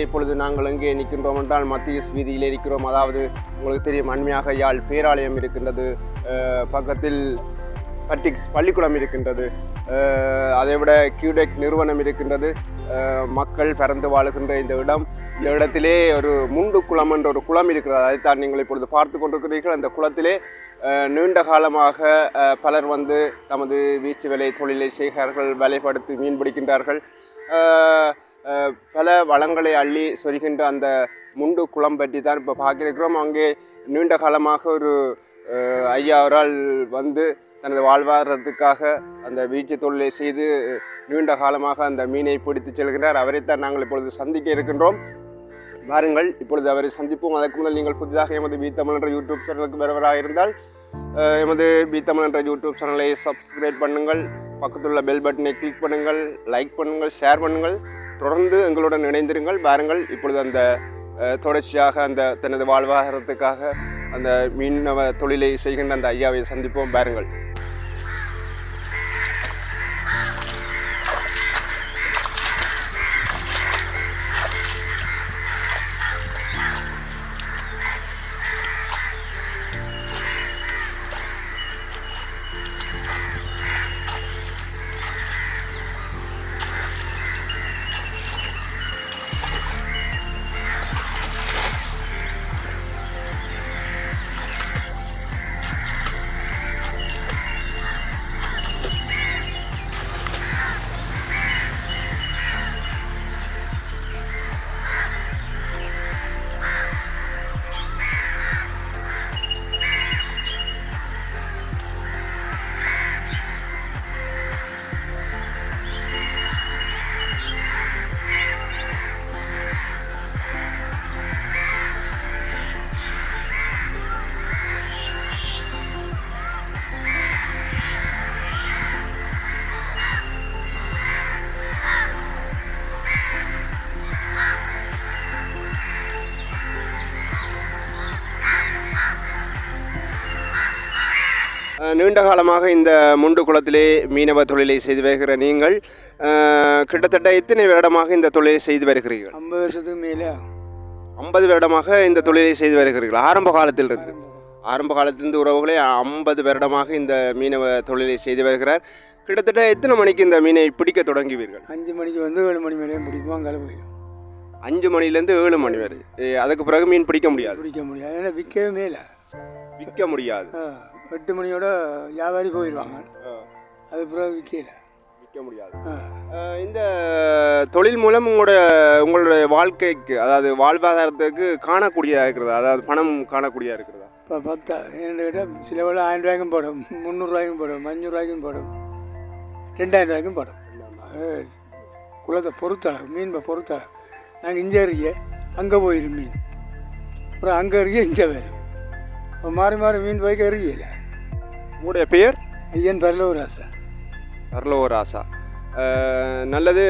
இப்பொழுது நாங்கள் எங்கே நிற்கின்றோம் என்றால் மத்தியஸ் வீதியில் இருக்கிறோம். அதாவது உங்களுக்கு தெரியும், அண்மையாக யாழ் பேராலயம் இருக்கின்றது, பக்கத்தில் பட்டிக்ஸ் பள்ளிக்கூடம் இருக்கின்றது, அதைவிட கியூடெக் நிறுவனம் இருக்கின்றது. மக்கள் பறந்து வாழுகின்ற இந்த இடத்திலே ஒரு முண்டு குளம் என்ற ஒரு குளம் இருக்கிறது. அதைத்தான் நீங்கள் இப்பொழுது பார்த்து கொண்டிருக்கிறீர்கள். அந்த குளத்திலே நீண்ட காலமாக பலர் வந்து தமது வீச்சு வேலை தொழிலை செய்கிறார்கள், வேலைப்படுத்தி மீன் பிடிக்கின்றார்கள். பல வளங்களை அள்ளி சொரிகின்ற அந்த முண்டு குளம் பற்றி தான் இப்போ பார்க்கிறோம். அங்கே நீண்ட காலமாக ஒரு ஐயாவரால் வந்து தனது வாழ்வாதாரத்துக்காக அந்த வீச்சு தொழிலை செய்து நீண்ட காலமாக அந்த மீனை பிடித்து செல்கின்றார். அவரைத்தான் நாங்கள் இப்பொழுது சந்திக்க இருக்கின்றோம். வாருங்கள், இப்பொழுது அவரை சந்திப்போம். அதற்கு முதல் நீங்கள் புதிதாக எமது பி தமிழ் என்ற யூடியூப் சேனலுக்கு வருவராக இருந்தால் எமது பி தமிழ் என்ற யூடியூப் சேனலை சப்ஸ்கிரைப் பண்ணுங்கள், பக்கத்துள்ள பெல் பட்டனை கிளிக் பண்ணுங்கள், லைக் பண்ணுங்கள், ஷேர் பண்ணுங்கள். தொடர்ந்து எங்களுடன் இணைந்திருங்கள். பாருங்கள், இப்பொழுது அந்த தொடர்ச்சியாக அந்த தனது வாழ்வாதாரத்துக்காக அந்த மீனவ தொழிலை செய்கின்ற அந்த ஐயாவை சந்திப்போம். பாருங்கள். நீண்ட காலமாக இந்த முண்டு குளத்திலே மீனவ தொழிலை செய்து வருகிற நீங்கள் கிட்டத்தட்ட எத்தனை வருடமாக இந்த தொழிலை செய்து வருகிறீர்கள்? 50 வருஷத்துக்கு மேலே. 50 வருடமாக இந்த தொழிலை செய்து வருகிறீர்கள். ஆரம்ப காலத்திலிருந்து உறவுகளே 50 வருடமாக இந்த மீனவ தொழிலை செய்து வருகிறார். கிட்டத்தட்ட எத்தனை மணிக்கு இந்த மீனை பிடிக்க தொடங்குவீர்கள்? 5 மணிக்கு வந்து 7 மணி வரையும் பிடிக்கும். அங்கே போயிடும். 5 மணிலேருந்து 7 மணி வரை. அதுக்கு பிறகு மீன் பிடிக்க முடியாது. ஏன்னா விற்கவே மேலே. விற்க முடியாது. 8 மணியோட வியாபாரி போயிடுவாங்க. அது பிறகு விற்க முடியாது. இந்த தொழில் மூலம் உங்களுடைய வாழ்க்கைக்கு, அதாவது வாழ்வாதாரத்துக்கு காணக்கூடியதாக இருக்கிறதா? அதாவது பணம் காணக்கூடியதாக இருக்கிறதா? இப்போ 10 என்னென்னு கேட்டால் சில வேலை 1000 ரூபாய்க்கும் போடும், 300 ரூபாய்க்கும் போடும், 500 ரூபாய்க்கும் போடும், 2000 ரூபாய்க்கும் போடும். குளத்தை பொறுத்தளவு, மீன் பொறுத்தளவு. நாங்கள் இங்கே இருக்க அங்கே போயிடும் மீன், அப்புறம் அங்கே இருக்க இங்கே வரும். இப்போ மாறி மாறி மீன் போய்க்க இருக்கல. உங்களுடைய பெயர்? ஐயன் பரலோராசா. பரலோராசா. நல்லது.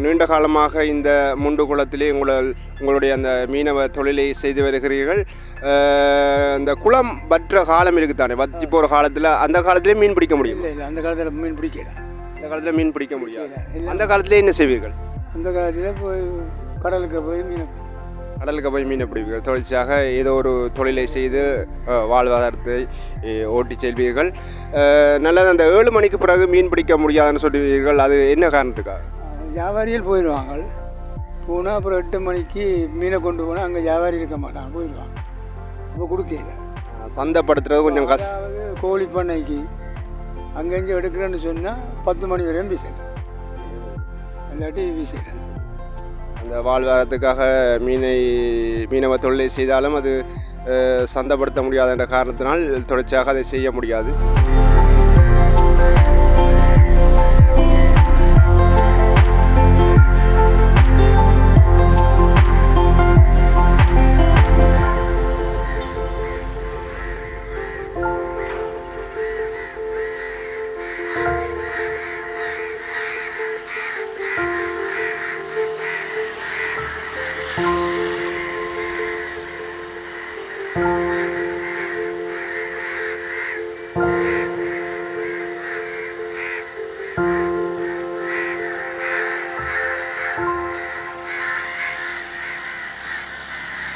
நீண்ட காலமாக இந்த முண்டு குளத்திலே உங்களுடைய அந்த மீனவ தொழிலை செய்து வருகிறீர்கள். இந்த குளம் வற்ற காலம் இருக்குத்தானே, வற்றி போகிற காலத்தில், அந்த காலத்திலே மீன் பிடிக்க முடியும்? இல்லை, அந்த காலத்தில் மீன் பிடிக்கல. அந்த காலத்தில் மீன் பிடிக்க முடியாது. அந்த காலத்திலே என்ன செய்வீர்கள்? அந்த காலத்தில் போய் கடலுக்கு போய் மீனை பிடிப்பீர்கள். தொடர்ச்சியாக ஏதோ ஒரு தொழிலை செய்து வாழ்வாதாரத்தை ஓட்டி செல்வீர்கள். நல்லது. அந்த 7 மணிக்கு பிறகு மீன் பிடிக்க முடியாதுன்னு சொல்லுவீர்கள். அது என்ன காரணத்துக்காக? வியாபாரிகள் போயிடுவாங்க. போனால் அப்புறம் 8 மணிக்கு மீனை கொண்டு போனால் அங்கே வியாபாரி இருக்க மாட்டாங்க, போயிடுவாங்க. அப்போ கொடுக்கல. சந்தைப்படுத்துறது கொஞ்சம் கஷ்டம். அதாவது கோழி பண்ணைக்கு அங்கங்கே எடுக்கிறேன்னு சொன்னால் 10 மணி வரையும் வீசலாம், இல்லாட்டி வீசலாம். அந்த வாழ்வாதாரத்துக்காக மீனவ தொழிலை செய்தாலும் அது சந்தைப்படுத்த முடியாத என்ற காரணத்தினால் தொடர்ச்சியாக அதை செய்ய முடியாது.